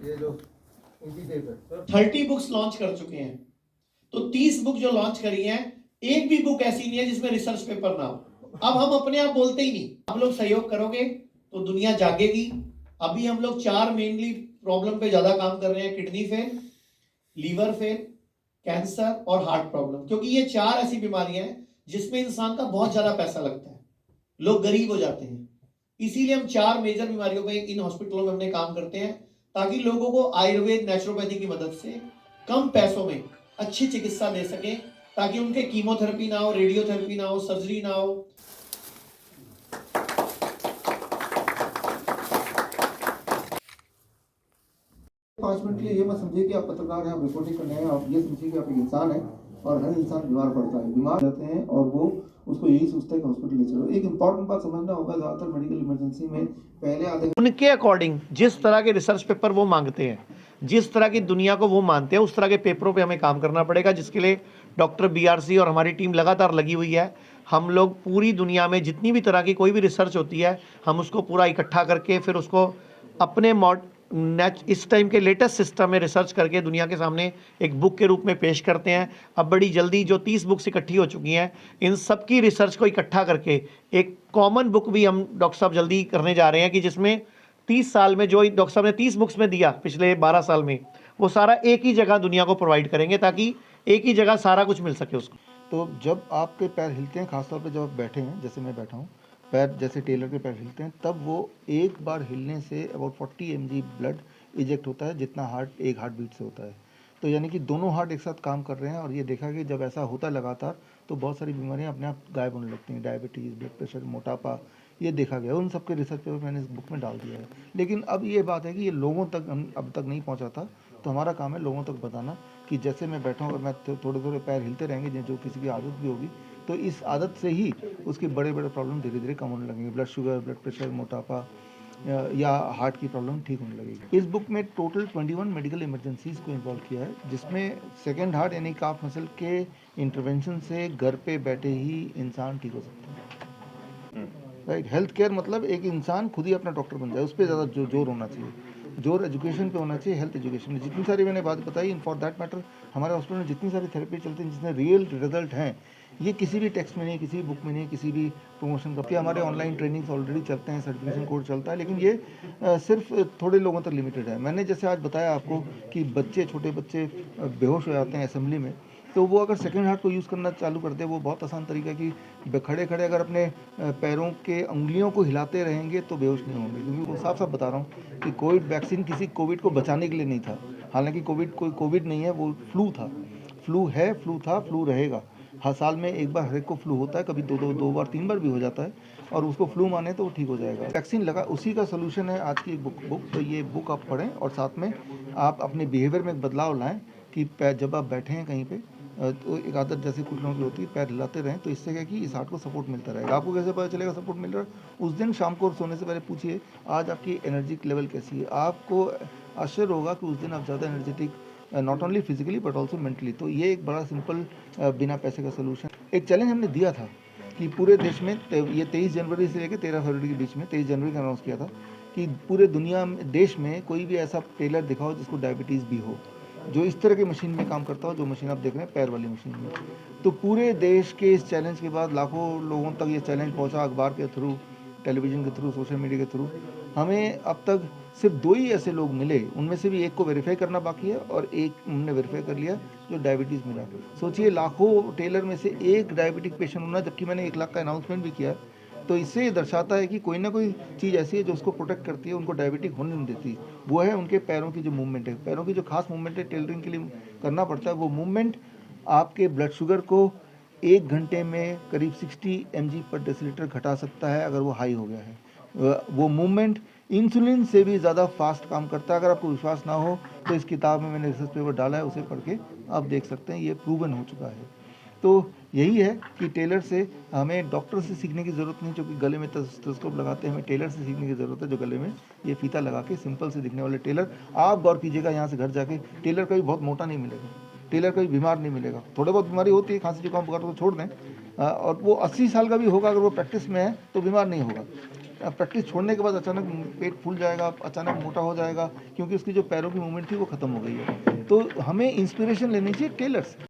ये जो हिंदी टेप है 30 बुक्स लॉन्च कर चुके हैं, तो 30 बुक जो लॉन्च करी हैं, एक भी बुक ऐसी नहीं है जिसमें रिसर्च पेपर ना हो। अब हम अपने आप बोलते ही नहीं, आप लोग सहयोग करोगे तो दुनिया जागेगी। अभी हम लोग 4 मेनली प्रॉब्लम पे ज्यादा काम कर रहे हैं, kidney fail, liver fail, cancer और हार्ट प्रॉब्लम, क्योंकि ये 4 ऐसी बीमारियां हैं जिसमें इंसान का बहुत ज्यादा पैसा लगता है, लोग गरीब हो जाते हैं। इसीलिए हम 4 मेजर बीमारियों पे इन हॉस्पिटलों में अपने काम करते हैं, ताकि लोगों को आयुर्वेद नेचुरोपैथी की मदद से कम पैसों में अच्छी चिकित्सा दे सके, ताकि उनके कीमोथेरेपी ना हो, रेडियोथेरेपी ना हो, सर्जरी ना हो। 5 मिनट के लिए ये मत समझिए कि आप पत्रकार हैं, आप रिपोर्टिंग करने हैं। आप ये समझिए कि आप एक इंसान हैं और हर इंसान बीमार पड़ता है, बीमार रहते हैं और वो उसको यही सोचता है कि हॉस्पिटल ले चलो। एक इंपॉर्टेंट बात समझना होगा, ज़्यादातर मेडिकल इमरजेंसी में पहले आधे उनके अकॉर्डिंग जिस तरह के रिसर्च पेपर वो मांगते हैं, जिस तरह की दुनिया को वो मानते हैं, उस तरह के पेपरों पे हमें काम करना पड़ेगा, जिसके लिए डॉक्टर BRC और हमारी टीम लगातार लगी हुई है। हम लोग पूरी दुनिया में जितनी भी तरह की कोई भी रिसर्च होती है, हम उसको पूरा इकट्ठा करके फिर उसको अपने इस टाइम के लेटेस्ट सिस्टम में रिसर्च करके दुनिया के सामने एक बुक के रूप में पेश करते हैं। अब बड़ी जल्दी जो 30 बुक्स इकट्ठी हो चुकी हैं, इन सब की रिसर्च को इकट्ठा करके एक कॉमन बुक भी हम डॉक्टर साहब जल्दी करने जा रहे हैं, कि जिसमें 30 साल में जो डॉक्टर साहब ने 30 बुक्स में दिया पिछले 12 साल में, वो सारा एक ही जगह दुनिया को प्रोवाइड करेंगे, ताकि एक ही जगह सारा कुछ मिल सके उसको। तो जब आपके पैर हिलते हैं, खासतौर पे जब आप बैठे हैं, जैसे मैं बैठा हूँ, पैर जैसे टेलर के पैर हिलते हैं, तब वो एक बार हिलने say about 40 mg blood eject होता है, जितना हार्ट एक हार्ट बीट से होता है। तो यानी कि दोनों हार्ट एक साथ काम कर रहे हैं, और ये देखा कि जब ऐसा होता है लगातार, तो बहुत सारी बीमारियां अपने आप गायब होने लगती हैं। डायबिटीज़, ब्लड प्रेशर, मोटापा, ये देखा गया। उन सबके रिसर्च पेपर मैंने इस बुक में डाल दिया है। लेकिन अब ये बात है कि ये लोगों तक हम अब तक नहीं पहुँचा था, तो हमारा काम है लोगों तक बताना कि जैसे मैं बैठा हूँ और मैं थोड़े थोड़े पैर हिलते रहेंगे, जो किसी की आदत भी होगी, तो इस आदत से ही उसके बड़े बड़े प्रॉब्लम धीरे धीरे कम होने लगेंगे। ब्लड शुगर, ब्लड प्रेशर, मोटापा या हार्ट की प्रॉब्लम ठीक होने लगेगी। इस बुक में टोटल 21 मेडिकल इमरजेंसीज को इन्वॉल्व किया है, जिसमें सेकेंड हार्ट यानी काफ मसल के इंटरवेंशन से घर पे बैठे ही इंसान ठीक हो सकता है। राइट, हेल्थ केयर मतलब एक इंसान खुद ही अपना डॉक्टर बन जाए, उस पर ज़्यादा जोर होना चाहिए। जोर एजुकेशन पे होना चाहिए, हेल्थ एजुकेशन में। जितनी सारी मैंने बात बताई, इन फॉर दैट मैटर हमारे हॉस्पिटल में जितनी सारी थेरेपी चलती हैं जिसमें रियल रिजल्ट हैं, ये किसी भी टेक्स्ट में नहीं, किसी भी बुक में नहीं, किसी भी प्रमोशन का। हमारे ऑनलाइन ट्रेनिंग्स ऑलरेडी चलते हैं, सर्टिफिकेशन कोर्स चलता है, लेकिन ये सिर्फ थोड़े लोगों तक लिमिटेड है। मैंने जैसे आज बताया आपको कि बच्चे, छोटे बच्चे बेहोश हो जाते हैं असेंबली में, तो वो अगर सेकेंड हार्ट को यूज़ करना चालू कर दे, वो बहुत आसान तरीका है कि खड़े खड़े अगर अपने पैरों के उंगलियों को हिलाते रहेंगे तो बेहोश नहीं होंगे। क्योंकि वो साफ साफ बता रहा हूँ कि कोविड वैक्सीन किसी कोविड को बचाने के लिए नहीं था। हालांकि कोविड कोई कोविड नहीं है, वो फ्लू था, फ्लू है, फ्लू था, फ्लू रहेगा। हर साल में एक बार हर एक को फ्लू होता है, कभी दो बार 3 बार भी हो जाता है, और उसको फ्लू माने तो वो ठीक हो जाएगा। वैक्सीन लगा, उसी का सोल्यूशन है आज की बुक। तो ये बुक आप पढ़ें और साथ में आप अपने बिहेवियर में एक बदलाव लाएँ कि जब आप बैठे हैं कहीं पे, तो एक आदत जैसे कुछ लोगों की होती है, पैर हिलाते रहें, तो इससे क्या कि इस हार्ट को सपोर्ट मिलता रहेगा। आपको कैसे पता चलेगा सपोर्ट मिल रहा है? उस दिन शाम को सोने से पहले पूछिए आज आपकी एनर्जी लेवल कैसी है। आपको आश्चर्य होगा कि उस दिन आप ज़्यादा energetic, not only physically but also mentally. तो ये एक बड़ा सिंपल बिना पैसे का सोल्यूशन। एक चैलेंज हमने दिया था कि पूरे देश में, ये 23 जनवरी से लेकर 13 फरवरी के बीच में, 23 जनवरी का अनाउंस किया था कि पूरे दुनिया में, देश में कोई भी ऐसा टेलर दिखाओ जिसको डायबिटीज़ भी हो, जो इस तरह की मशीन में काम करता हो, जो मशीन आप देख रहे हैं पैर वाली मशीन में। तो पूरे देश के इस चैलेंज के बाद लाखों लोगों तक ये चैलेंज पहुंचा, अखबार के थ्रू, टेलीविज़न के थ्रू, सोशल मीडिया के थ्रू। हमें अब तक सिर्फ 2 ही ऐसे लोग मिले, उनमें से भी एक को वेरीफाई करना बाकी है, और एक हमने वेरीफाई कर लिया जो डायबिटीज़ मिला। सोचिए, लाखों टेलर में से एक डायबिटिक पेशेंट होना, जबकि मैंने 1 लाख का अनाउंसमेंट भी किया। तो इससे ये दर्शाता है कि कोई ना कोई चीज़ ऐसी है जो उसको प्रोटेक्ट करती है, उनको डायबिटिक होने नहीं देती। वो है उनके पैरों की जो मूवमेंट है, पैरों की जो खास मूवमेंट है, टेलरिंग के लिए करना पड़ता है। वो मूवमेंट आपके ब्लड शुगर को 1 घंटे में करीब 60 mg पर डेसीलीटर घटा सकता है अगर वो हाई हो गया है। वो मूवमेंट इंसुलिन से भी ज़्यादा फास्ट काम करता है। अगर आपको विश्वास ना हो तो इस किताब में मैंने रिसर्च पेपर डाला है, उसे पढ़ के आप देख सकते हैं, ये प्रूवन हो चुका है। तो यही है कि टेलर से हमें डॉक्टर से सीखने की ज़रूरत नहीं, जो कि गले में स्टेथोस्कोप लगाते हैं। हमें टेलर से सीखने की ज़रूरत है, जो गले में ये फीता लगा के सिंपल से दिखने वाले टेलर। आप गौर कीजिएगा, यहाँ से घर जाके टेलर कभी बहुत मोटा नहीं मिलेगा, टेलर कभी बीमार नहीं मिलेगा। थोड़े बहुत बीमारी होती है, खांसी जुकाम बुखार तो छोड़ दें, और वो 80 साल का भी होगा, अगर वो प्रैक्टिस में है तो बीमार नहीं होगा। प्रैक्टिस छोड़ने के बाद अचानक पेट फूल जाएगा, अचानक मोटा हो जाएगा, क्योंकि उसकी जो पैरों की मूवमेंट थी वो खत्म हो गई है। तो हमें इंस्पिरेशन लेनी चाहिए टेलर से।